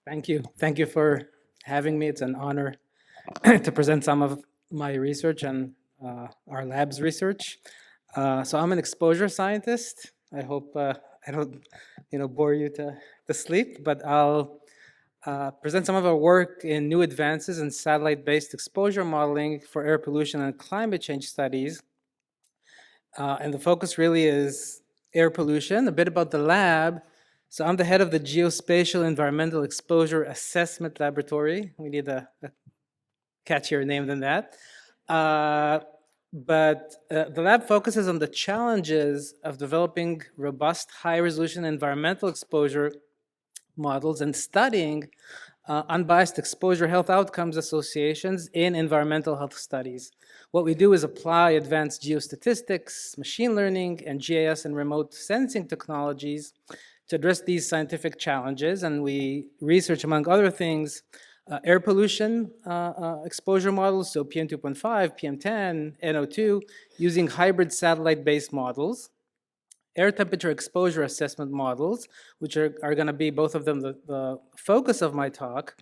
Thank you. Thank you for having me. It's an honor to present some of my research and our lab's research. So I'm an exposure scientist. I hope I don't, bore you to sleep, but I'll present some of our work in new advances in satellite-based exposure modeling for air pollution and climate change studies. And the focus really is air pollution, a bit about the lab. So I'm the head of the Geospatial Environmental Exposure Assessment Laboratory. We need a catchier name than that. But the lab focuses on the challenges of developing robust, high-resolution environmental exposure models and studying unbiased exposure health outcomes associations in environmental health studies. What we do is apply advanced geostatistics, machine learning, and GIS and remote sensing technologies to address these scientific challenges. And we research, among other things, air pollution exposure models, so PM2.5, PM10, NO2, using hybrid satellite-based models, air temperature exposure assessment models, which are going to be, both of them, the focus of my talk.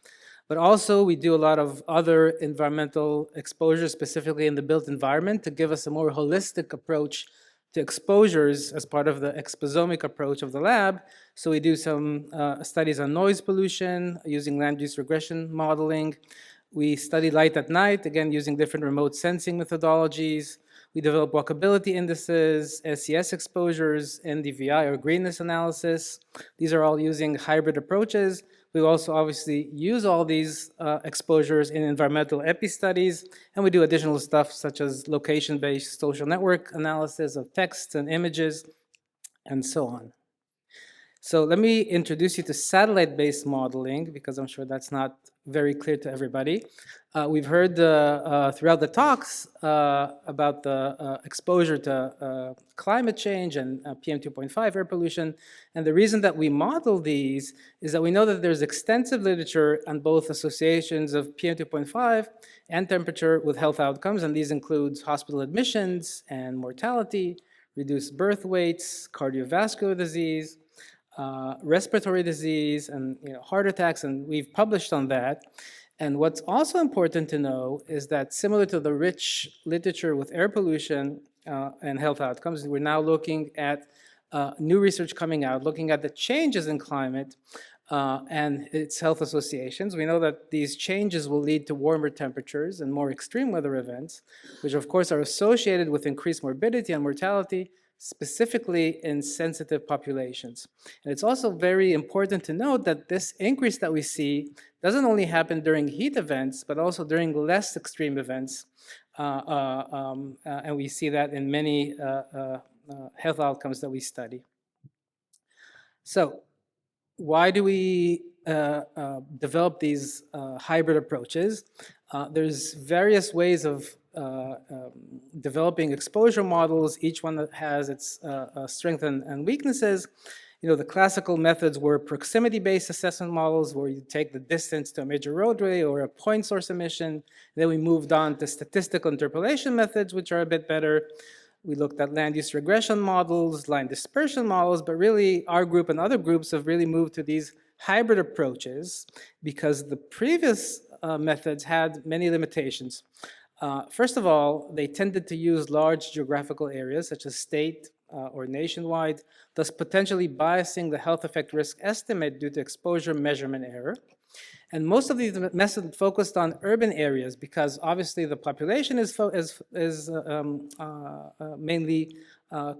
But also, we do a lot of other environmental exposure, specifically in the built environment, to give us a more holistic approach to exposures as part of the exposomic approach of the lab. So we do some studies on noise pollution using land use regression modeling. We study light at night, again, using different remote sensing methodologies. We develop walkability indices, SES exposures, NDVI or greenness analysis. These are all using hybrid approaches. We also obviously use all these exposures in environmental epi studies, and we do additional stuff such as location-based social network analysis of texts and images, and so on. So let me introduce you to satellite-based modeling, because I'm sure that's not very clear to everybody. We've heard throughout the talks about the exposure to climate change and PM2.5 air pollution. And the reason that we model these is that we know that there's extensive literature on both associations of PM2.5 and temperature with health outcomes. And these include hospital admissions and mortality, reduced birth weights, cardiovascular disease, respiratory disease, and heart attacks, and we've published on that. And what's also important to know is that similar to the rich literature with air pollution and health outcomes, we're now looking at new research coming out, looking at the changes in climate and its health associations. We know that these changes will lead to warmer temperatures and more extreme weather events, which of course are associated with increased morbidity and mortality, specifically in sensitive populations. And it's also very important to note that this increase that we see doesn't only happen during heat events, but also during less extreme events. And we see that in many health outcomes that we study. So why do we develop these hybrid approaches? There's various ways of developing exposure models, each one that has its strengths and weaknesses. The classical methods were proximity-based assessment models, where you take the distance to a major roadway or a point source emission. Then we moved on to statistical interpolation methods, which are a bit better. We looked at land use regression models, line dispersion models, but really our group and other groups have really moved to these hybrid approaches because the previous methods had many limitations. First of all, they tended to use large geographical areas, such as state or nationwide, thus potentially biasing the health effect risk estimate due to exposure measurement error. And most of these methods focused on urban areas because obviously the population is mainly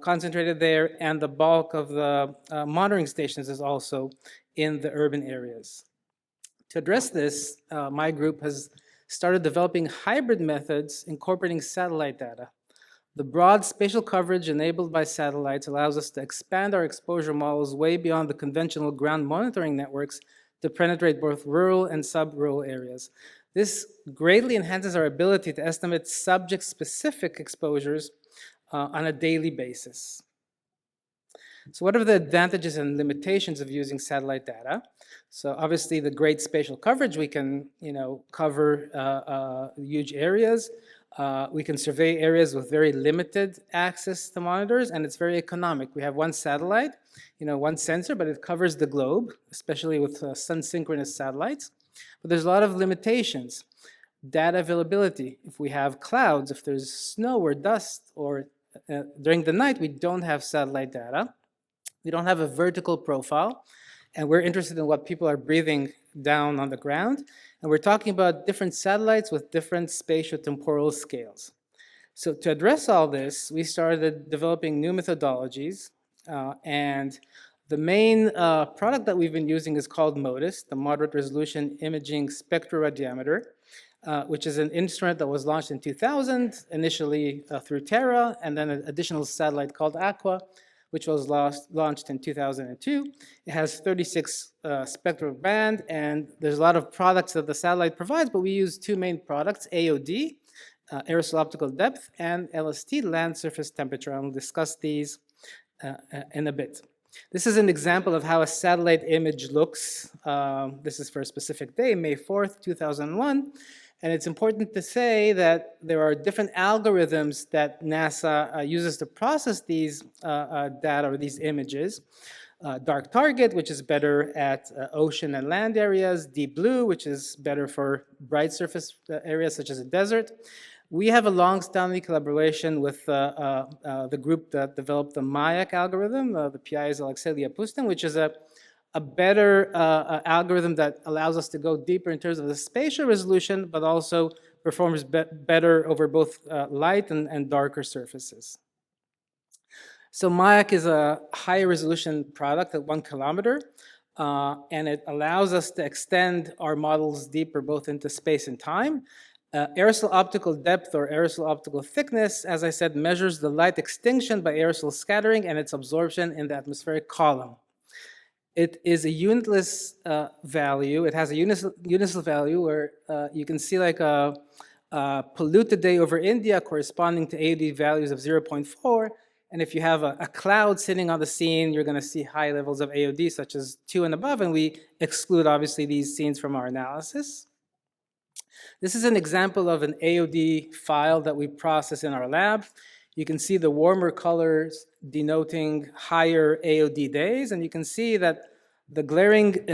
concentrated there, and the bulk of the monitoring stations is also in the urban areas. To address this, my group has started developing hybrid methods incorporating satellite data. The broad spatial coverage enabled by satellites allows us to expand our exposure models way beyond the conventional ground monitoring networks to penetrate both rural and sub-rural areas. This greatly enhances our ability to estimate subject-specific exposures on a daily basis. So what are the advantages and limitations of using satellite data? So obviously the great spatial coverage, we can cover huge areas. We can survey areas with very limited access to monitors, and it's very economic. We have one satellite, one sensor, but it covers the globe, especially with sun-synchronous satellites. But there's a lot of limitations. Data availability. If we have clouds, if there's snow or dust, or during the night, we don't have satellite data. We don't have a vertical profile, and we're interested in what people are breathing down on the ground. And we're talking about different satellites with different spatio-temporal scales. So to address all this, we started developing new methodologies, and the main product that we've been using is called MauiWES, the Moderate Resolution Imaging Spectroradiometer, which is an instrument that was launched in 2000, initially through Terra, and then an additional satellite called Aqua, which was launched in 2002. It has 36 spectral band, and there's a lot of products that the satellite provides, but we use two main products, AOD, aerosol optical depth, and LST, land surface temperature. I'll discuss these in a bit. This is an example of how a satellite image looks. This is for a specific day, May 4th, 2001. And it's important to say that there are different algorithms that NASA uses to process these data or these images. Dark target, which is better at ocean and land areas. Deep blue, which is better for bright surface areas such as a desert. We have a long-standing collaboration with the group that developed the MAIAC algorithm. The PI is Alexei Liapustin, which is a better algorithm that allows us to go deeper in terms of the spatial resolution, but also performs better over both light and darker surfaces. So MAIAC is a high resolution product at 1 kilometer, and it allows us to extend our models deeper both into space and time. Aerosol optical depth or aerosol optical thickness, as I said, measures the light extinction by aerosol scattering and its absorption in the atmospheric column. It is a unitless value. It has a unitless value where you can see like a polluted day over India corresponding to AOD values of 0.4. And if you have a cloud sitting on the scene, you're going to see high levels of AOD, such as 2 and above. And we exclude, obviously, these scenes from our analysis. This is an example of an AOD file that we process in our lab. You can see the warmer colors denoting higher AOD days, and you can see that the glaring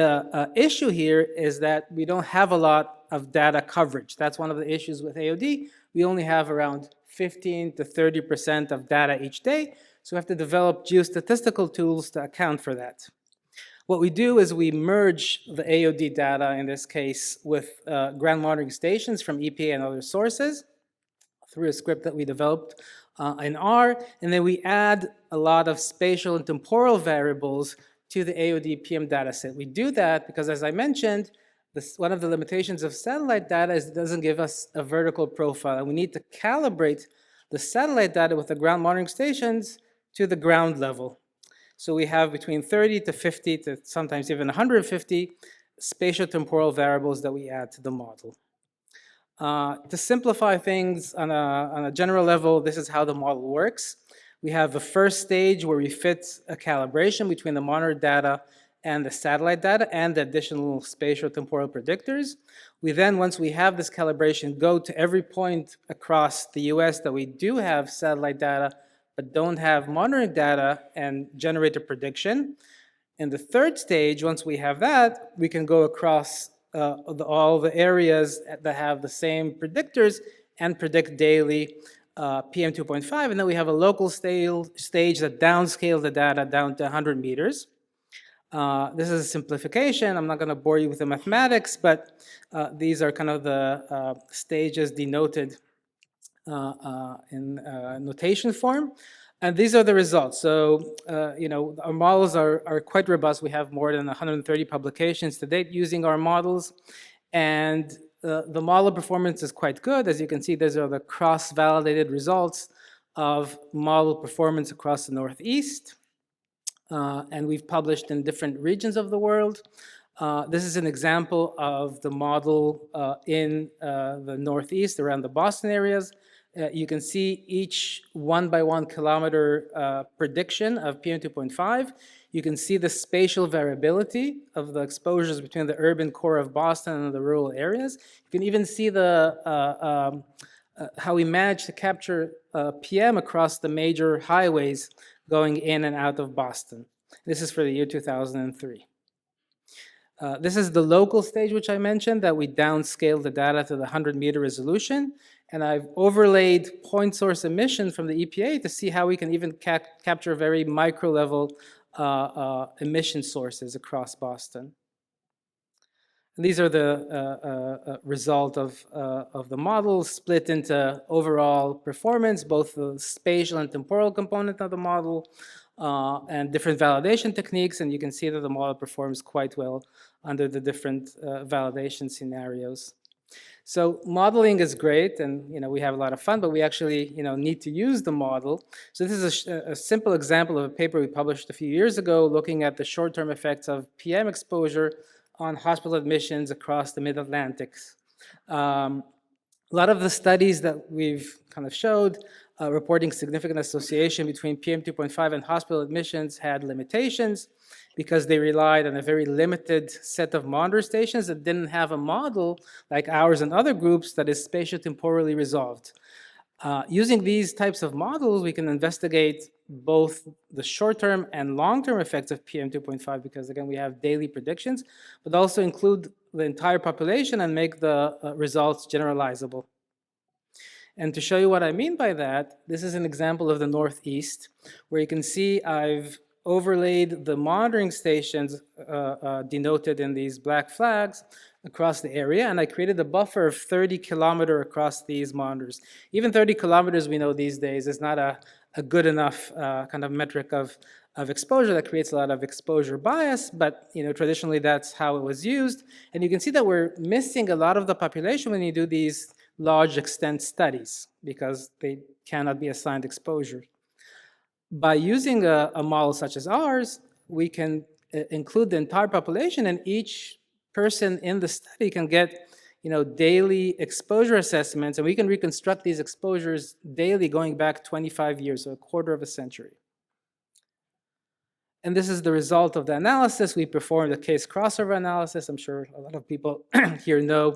issue here is that we don't have a lot of data coverage. That's one of the issues with AOD. We only have around 15 to 30% of data each day, so we have to develop geostatistical tools to account for that. What we do is we merge the AOD data, in this case, with ground monitoring stations from EPA and other sources through a script that we developed in R, and then we add a lot of spatial and temporal variables to the AOD PM dataset. We do that because, as I mentioned, one of the limitations of satellite data is it doesn't give us a vertical profile, and we need to calibrate the satellite data with the ground monitoring stations to the ground level. So we have between 30 to 50 to sometimes even 150 spatial temporal variables that we add to the model. To simplify things on a general level, this is how the model works. We have a first stage where we fit a calibration between the monitor data and the satellite data and the additional spatial temporal predictors. We then, once we have this calibration, go to every point across the US that we do have satellite data but don't have monitoring data and generate a prediction. In the third stage, once we have that, we can go across all the areas that have the same predictors and predict daily PM 2.5, and then we have a local stage that downscales the data down to 100 meters. This is a simplification. I'm not going to bore you with the mathematics, but these are kind of the stages denoted in notation form. And these are the results. So, our models are quite robust. We have more than 130 publications to date using our models. And the model performance is quite good. As you can see, these are the cross-validated results of model performance across the Northeast. And we've published in different regions of the world. This is an example of the model in the Northeast around the Boston areas. You can see each 1 by 1 kilometer prediction of PM 2.5. You can see the spatial variability of the exposures between the urban core of Boston and the rural areas. You can even see the how we managed to capture PM across the major highways going in and out of Boston. This is for the year 2003. This is the local stage, which I mentioned, that we downscaled the data to the 100-meter resolution. And I've overlaid point source emission from the EPA to see how we can even capture very micro-level emission sources across Boston. And these are the result of the model split into overall performance, both the spatial and temporal component of the model, and different validation techniques. And you can see that the model performs quite well under the different validation scenarios. So modeling is great, and we have a lot of fun, but we actually need to use the model. So this is a simple example of a paper we published a few years ago looking at the short-term effects of PM exposure on hospital admissions across the Mid-Atlantic. A lot of the studies that we've kind of showed reporting significant association between PM 2.5 and hospital admissions had limitations because they relied on a very limited set of monitor stations that didn't have a model like ours and other groups that is spatiotemporally resolved. Using these types of models, we can investigate both the short-term and long-term effects of PM 2.5 because, again, we have daily predictions, but also include the entire population and make the results generalizable. And to show you what I mean by that, this is an example of the Northeast, where you can see I've overlaid the monitoring stations denoted in these black flags across the area, and I created a buffer of 30 kilometers across these monitors. Even 30 kilometers, we know these days, is not a good enough kind of metric of exposure. That creates a lot of exposure bias, but traditionally that's how it was used. And you can see that we're missing a lot of the population when you do these large extent studies because they cannot be assigned exposure. By using a model such as ours, we can include the entire population, and each person in the study can get daily exposure assessments, and we can reconstruct these exposures daily going back 25 years, so a quarter of a century. And this is the result of the analysis. We performed a case crossover analysis. I'm sure a lot of people here know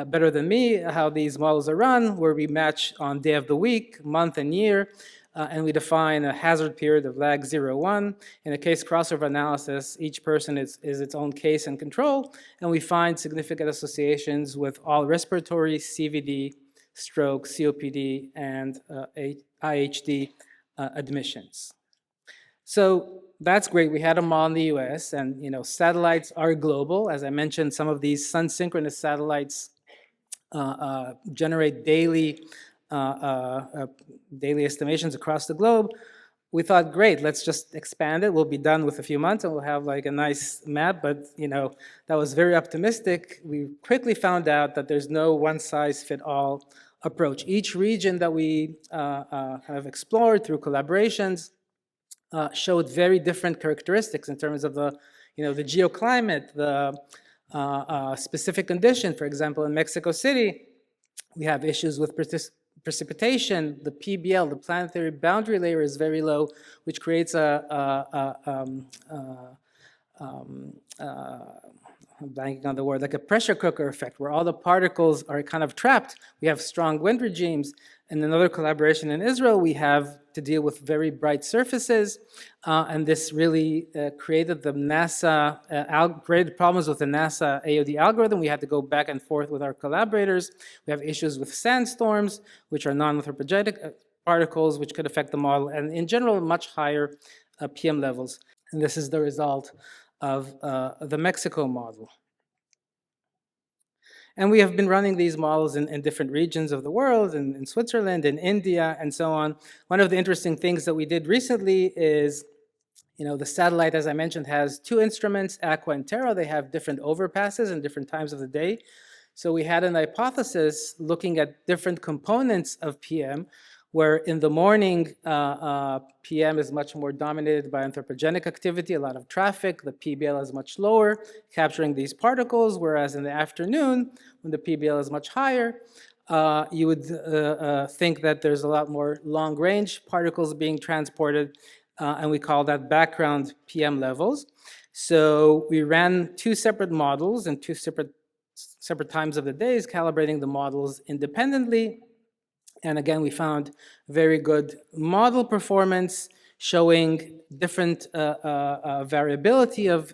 better than me how these models are run, where we match on day of the week, month, and year, and we define a hazard period of lag 0, 1. In a case crossover analysis, each person is its own case and control, and we find significant associations with all respiratory, CVD, stroke, COPD, and IHD admissions. So that's great. We had them all in the US, and satellites are global. As I mentioned, some of these sun-synchronous satellites generate daily estimations across the globe. We thought, great, let's just expand it. We'll be done with a few months, and we'll have like a nice map. But that was very optimistic. We quickly found out that there's no one-size-fit-all approach. Each region that we have explored through collaborations showed very different characteristics in terms of the geoclimate, the specific condition. For example, in Mexico City, we have issues with precipitation. The PBL, the planetary boundary layer, is very low, which creates I'm blanking on the word, like a pressure cooker effect, where all the particles are kind of trapped. We have strong wind regimes. In another collaboration in Israel, we have to deal with very bright surfaces, and this really created the NASA, created problems with the NASA AOD algorithm. We had to go back and forth with our collaborators. We have issues with sandstorms, which are non-anthropogenic particles, which could affect the model, and in general, much higher PM levels. And this is the result of the Mexico model. And we have been running these models in different regions of the world, in Switzerland, in India, and so on. One of the interesting things that we did recently is, the satellite, as I mentioned, has two instruments, Aqua and Terra. They have different overpasses and different times of the day. So we had an hypothesis looking at different components of PM, where in the morning, PM is much more dominated by anthropogenic activity, a lot of traffic. The PBL is much lower, capturing these particles, whereas in the afternoon, when the PBL is much higher, you would think that there's a lot more long-range particles being transported, and we call that background PM levels. So we ran two separate models and two separate times of the days, calibrating the models independently. And again, we found very good model performance showing different variability of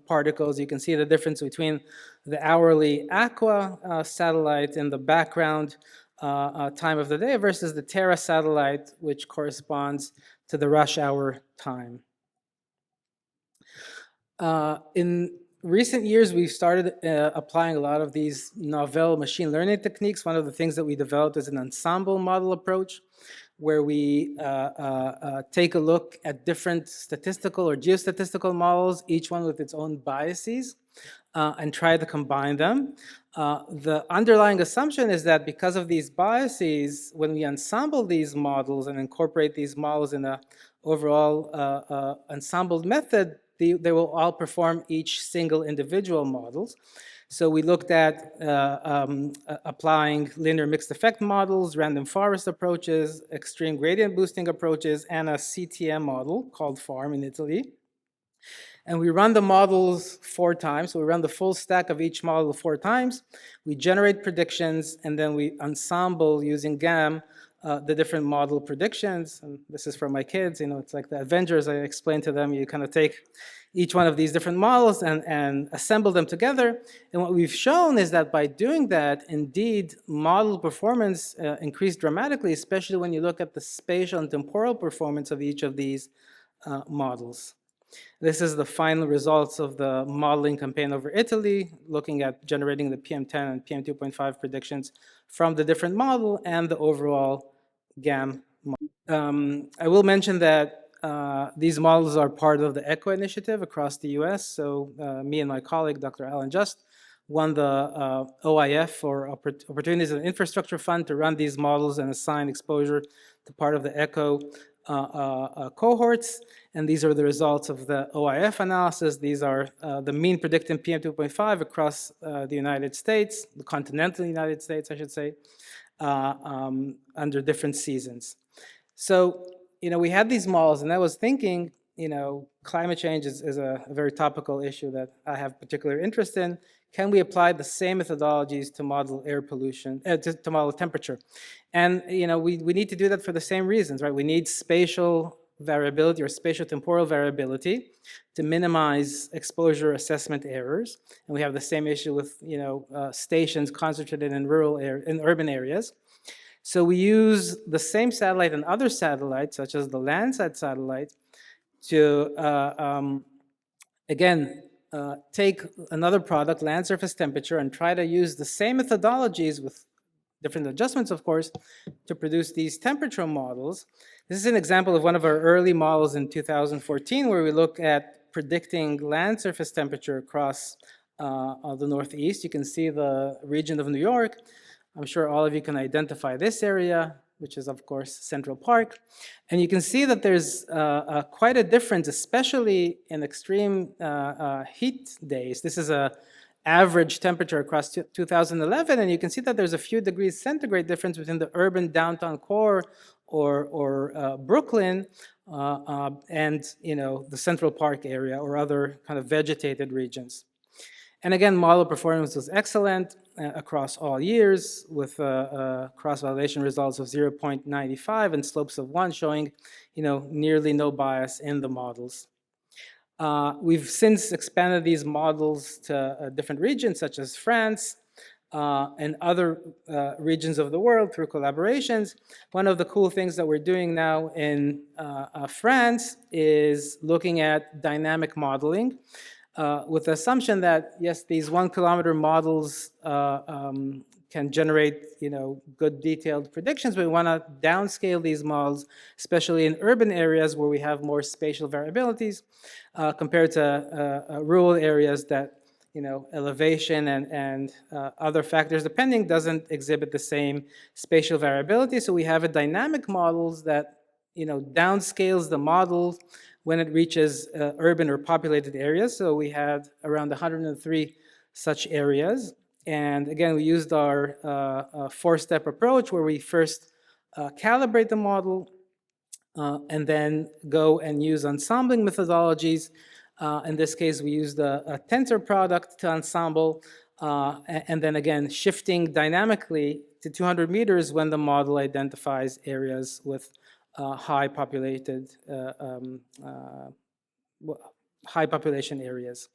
particles. You can see the difference between the hourly aqua satellite in the background time of the day versus the Terra satellite, which corresponds to the rush hour time. In recent years, we've started applying a lot of these novel machine learning techniques. One of the things that we developed is an ensemble model approach, where we take a look at different statistical or geostatistical models, each one with its own biases, and try to combine them. The underlying assumption is that because of these biases, when we ensemble these models and incorporate these models in an overall ensembled method, they will outperform each single individual models. So we looked at applying linear mixed effect models, random forest approaches, extreme gradient boosting approaches, and a CTM model called FARM in Italy. And we run the models 4 times. So we run the full stack of each model 4 times. We generate predictions, and then we ensemble using GAM the different model predictions. And this is for my kids. You know, it's like the Avengers. I explained to them, you kind of take each one of these different models and assemble them together. And what we've shown is that by doing that, indeed, model performance increased dramatically, especially when you look at the spatial and temporal performance of each of these models. This is the final results of the modeling campaign over Italy, looking at generating the PM10 and PM2.5 predictions from the different model and the overall GAM model. I will mention that these models are part of the ECHO initiative across the US. So me and my colleague, Dr. Alan Just, won the OIF, or Opportunities and Infrastructure Fund, to run these models and assign exposure to part of the ECHO cohorts. And these are the results of the OIF analysis. These are the mean predicted PM2.5 across the United States, the continental United States, I should say, under different seasons. So, you know, we had these models, and I was thinking, you know, climate change is a very topical issue that I have particular interest in. Can we apply the same methodologies to model air pollution, to model temperature? And, you know, we need to do that for the same reasons, right? We need spatial variability or spatial temporal variability to minimize exposure assessment errors. And we have the same issue with, you know, stations concentrated in urban areas. So we use the same satellite and other satellites, such as the Landsat satellite, to, again, take another product, land surface temperature, and try to use the same methodologies with different adjustments, of course, to produce these temperature models. This is an example of one of our early models in 2014, where we look at predicting land surface temperature across the Northeast. You can see the region of New York. I'm sure all of you can identify this area, which is, of course, Central Park. And you can see that there's quite a difference, especially in extreme heat days. This is a average temperature across 2011, and you can see that there's a few degrees centigrade difference between the urban downtown core or Brooklyn and, you know, the Central Park area or other kind of vegetated regions. And again, model performance was excellent across all years, with cross-validation results of 0.95 and slopes of 1, showing, you know, nearly no bias in the models. We've since expanded these models to different regions, such as France and other regions of the world through collaborations. One of the cool things that we're doing now in France is looking at dynamic modeling, with the assumption that, yes, these 1 kilometer models can generate, you know, good detailed predictions, but we want to downscale these models, especially in urban areas where we have more spatial variabilities compared to rural areas that, you know, elevation and other factors depending doesn't exhibit the same spatial variability. So we have a dynamic models that, you know, downscales the model when it reaches urban or populated areas. So we had around 103 such areas. And again, we used our 4-step approach, where we first calibrate the model and then go and use ensembling methodologies. In this case, we used a tensor product to ensemble, and then again, shifting dynamically to 200 meters when the model identifies areas with high population areas.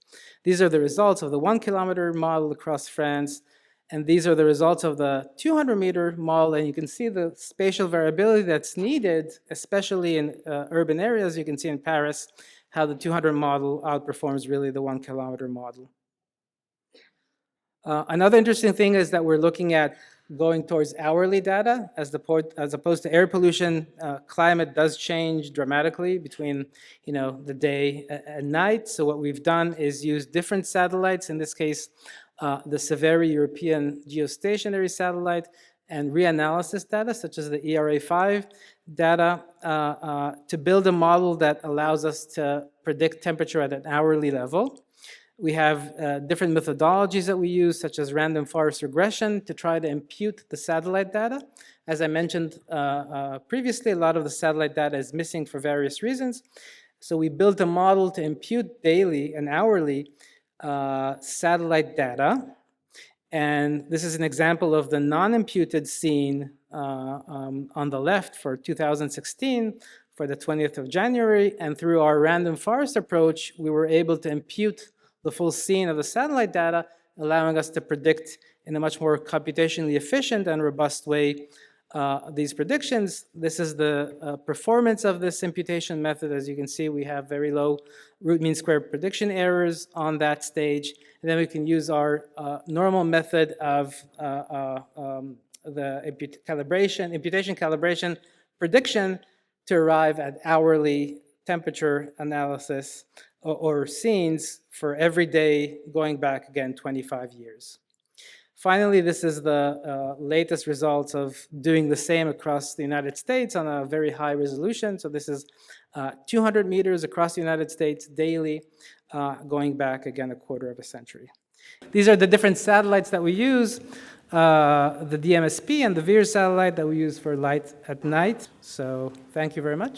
These are the results of the 1 kilometer model across France, and these are the results of the 200-meter model, and you can see the spatial variability that's needed, especially in urban areas. You can see in Paris how the 200 model outperforms really the 1 kilometer model. Another interesting thing is that we're looking at going towards hourly data as opposed to air pollution. Climate does change dramatically between the day and night. So what we've done is use different satellites, in this case the Severi European geostationary satellite, and reanalysis data such as the ERA5 data to build a model that allows us to predict temperature at an hourly level. We have different methodologies that we use, such as random forest regression, to try to impute the satellite data. As I mentioned previously, a lot of the satellite data is missing for various reasons. So we built a model to impute daily and hourly satellite data. And this is an example of the non-imputed scene on the left for 2016 for the 20th of January. And through our random forest approach, we were able to impute the full scene of the satellite data, allowing us to predict in a much more computationally efficient and robust way these predictions. This is the performance of this imputation method. As you can see, we have very low root mean square prediction errors on that stage. And then we can use our normal method of the imputation calibration prediction to arrive at hourly temperature analysis or scenes for every day going back, again, 25 years. Finally, this is the latest results of doing the same across the United States on a very high resolution. So this is 200 meters across the United States daily, going back, again, a quarter of a century. These are the different satellites that we use, the DMSP and the VIR satellite that we use for light at night. So thank you very much.